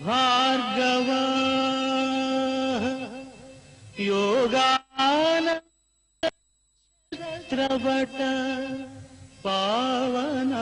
భార్గవ యోగానంద్రవట పావన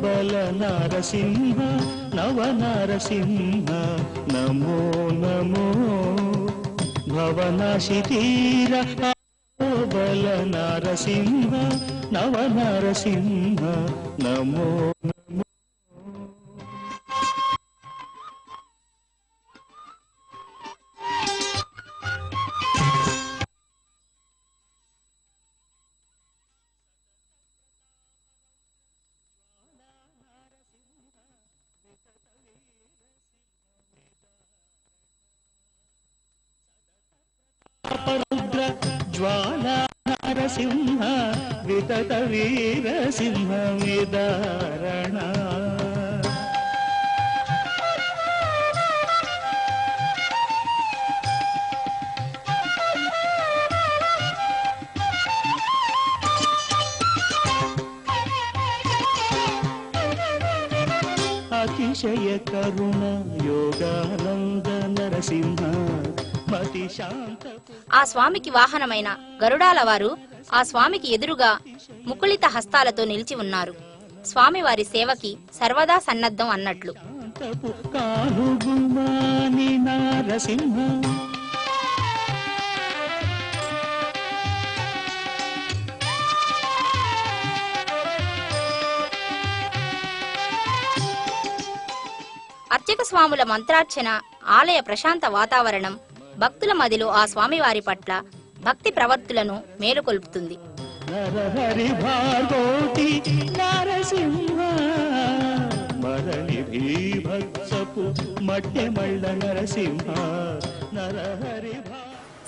బల నరసింహ నవ నరసింహ నమో నమో భవనాశితీర బల నరసింహ నవ నరసింహ నమో నమో జ్వాలా నరసింహ వితత వీర సింహ విదారణ అతిశయ కరుణ యోగానంద నరసింహ మతి శాంత. ఆ స్వామికి వాహనమైన గరుడాల వారు ఆ స్వామికి ఎదురుగా ముకుళిత హస్తాలతో నిలిచి ఉన్నారు. స్వామివారి సేవకి సర్వదా సన్నద్ధం అన్నట్లు. అర్చక స్వాముల మంత్రార్చన, ఆలయ ప్రశాంత వాతావరణం భక్తుల మదిలో ఆ స్వామివారి పట్ల భక్తి ప్రవర్తులను మేలుకొల్పుతుంది.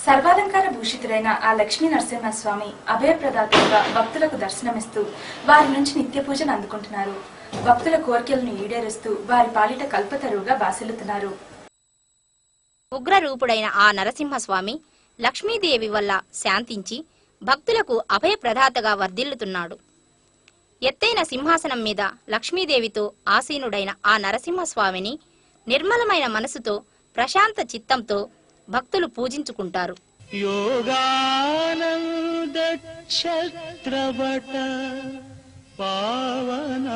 సర్వాలంకార భూషితుడైన ఆ లక్ష్మీ నరసింహస్వామి అభయప్రదాతగా భక్తులకు దర్శనమిస్తూ వారి నుంచి నిత్య పూజను అందుకుంటున్నారు. భక్తుల కోరికలను ఈడేరుస్తూ వారి పాలిట కల్పతరువుగా బాసిల్లుతున్నారు. ఉగ్రరూపుడైన ఆ నరసింహస్వామి లక్ష్మీదేవి వల్ల శాంతించి భక్తులకు అభయప్రదాతగా వర్ధిల్లుతున్నాడు. ఎత్తైన సింహాసనం మీద లక్ష్మీదేవితో ఆసీనుడైన ఆ నరసింహస్వామిని నిర్మలమైన మనసుతో ప్రశాంత చిత్తంతో భక్తులు పూజించుకుంటారు. యోగానంద క్షత్రవట పావన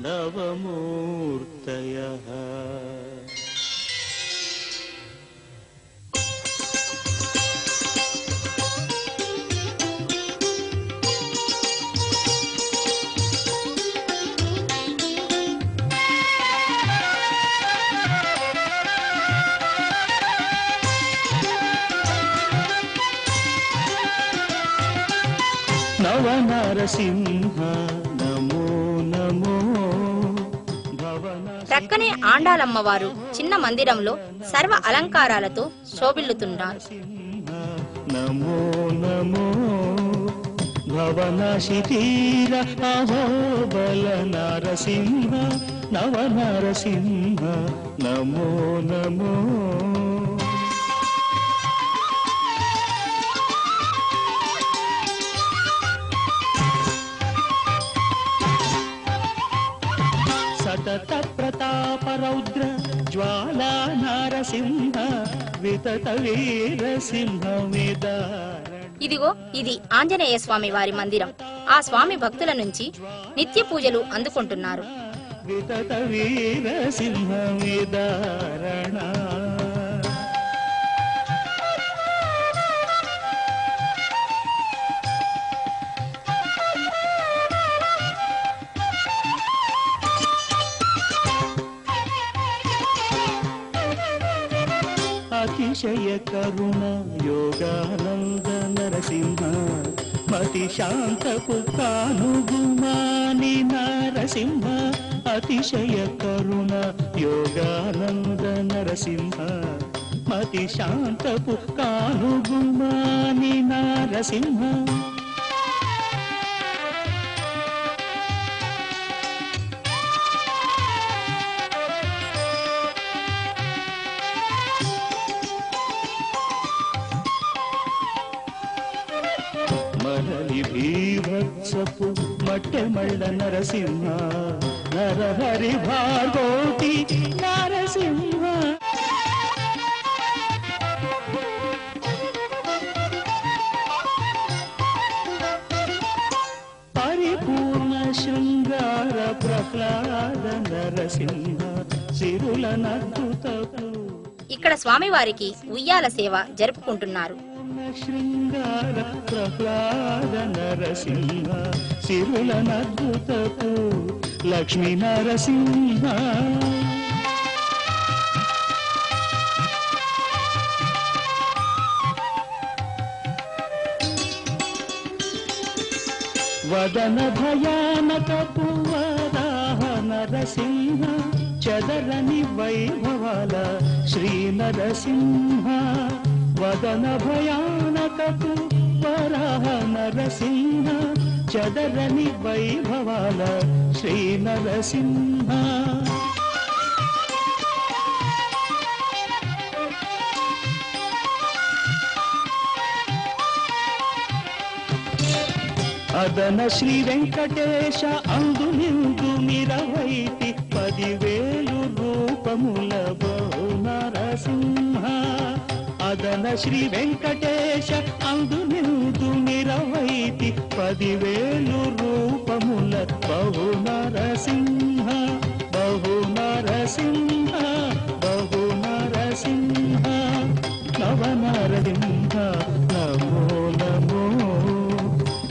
నవమూర్తయః నవ నరసింహ నమో నమో. ప్రక్కనే ఆండాలమ్మవారు చిన్న మందిరంలో సర్వ అలంకారాలతో శోభిల్లుతున్నారు. నమో నమో భవనాశితీర అహోబల నరసింహ నవ నరసింహ నమో నమో. సతత ప్రతాప రౌద్ర జ్వాలా నరసింహ వితత వీర సింహ విదారణ. ఇదిగో ఇది ఆంజనేయ స్వామి వారి మందిరం. ఆ స్వామి భక్తుల నుంచి నిత్య పూజలు అందుకుంటున్నారు. వితత వీర సింహ విదారణ. అతిశయ కరుణ యోగానంద నరసింహ మతి శాంతపు కానుగుమాని నరసింహ. అతిశయ కరుణ యోగానంద నరసింహ మతి శాంతపు కానుగుమాని నరసింహ మరలి భీభత్సపు మట్టెమళ్ళ నరసింహ నరహరి భార్గోటి నరసింహ పరిపూర్ణ శృంగార ప్రహ్లాద నరసింహ సిరుల నద్దుతపు. ఇక్కడ స్వామివారికి ఉయ్యాల సేవ జరుపుకుంటున్నారు. శృంగార ప్రహ్లాద నరసింహ సిరుల నద్దుతపు లక్ష్మీ నరసింహ. వదన భయానకపు వరాహ నరసింహ చదరని వైభవాల శ్రీ నరసింహ. వదన భయానకపు వరాహ నరసింహ చదరని వైభవాల శ్రీ నరసింహ. అదన శ్రీ వెంకటేశ అందు నిందు నిరవైతి 10,000 రూపముల బహు నరసింహ. అదన శ్రీ వెంకటేశ అందు నిందు నిరవైతి 10,000 రూపముల బహు నరసింహ. బహు నరసింహ బహు నరసింహ నవనరసింహ నమో నమో.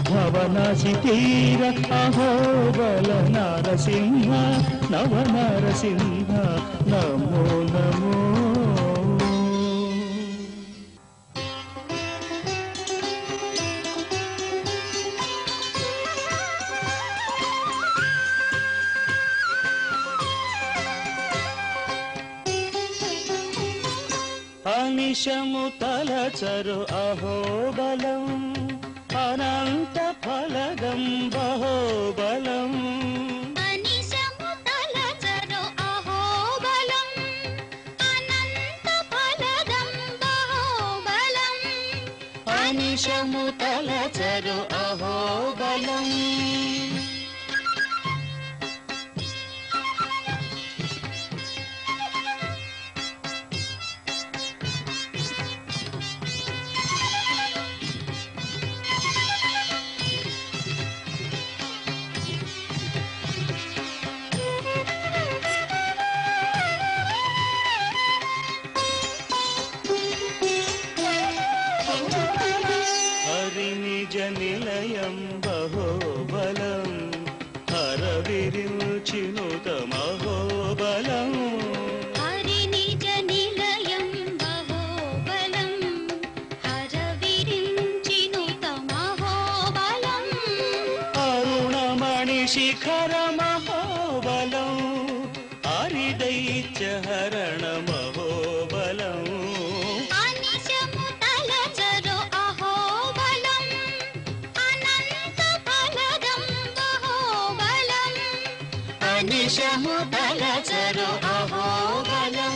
భవనాసి తీర అహోబల నరసింహ నవనరసింహ నమో నమో. అనిశము తలచరు అహోబలం అనంత ఫలదం బహోబలం. అనిశము తలచరు అహోబలం అనంత ఫలదం బహోబలం. అనిశము తలచరు అహోబలం. నిలయం బహోబలం హర విరిచినుతమహోబలం. హరి నిజ నిలయం బహోబలం హర విరించినుతమహోబలం. అరుణమణి శిఖర మహోబలం హరిదైత్య హరణ మహోబలం. అనిశము తలచరు అహోబలం అనంత ఫలదం బహోబలం. అనిశము తలచరు అహోబలం.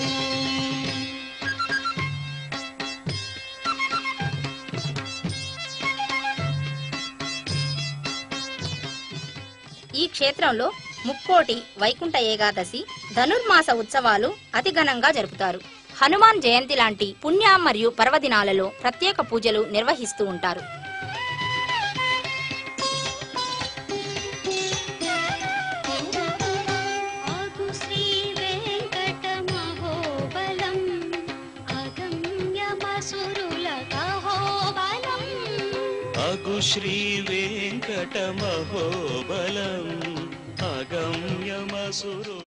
ఈ క్షేత్రంలో ముక్కోటి వైకుంఠ ఏకాదశి ధనుర్మాస ఉత్సవాలు అతి ఘనంగా జరుపుతారు. హనుమాన్ జయంతి లాంటి పుణ్య మరియు పర్వదినాలలో ప్రత్యేక పూజలు నిర్వహిస్తూ ఉంటారు. అగు శ్రీ వెంకట మహోబలం అగమ్యమసురుల కహోబలం. అగు శ్రీ వెంకట మహోబలం అగమ్యమసురు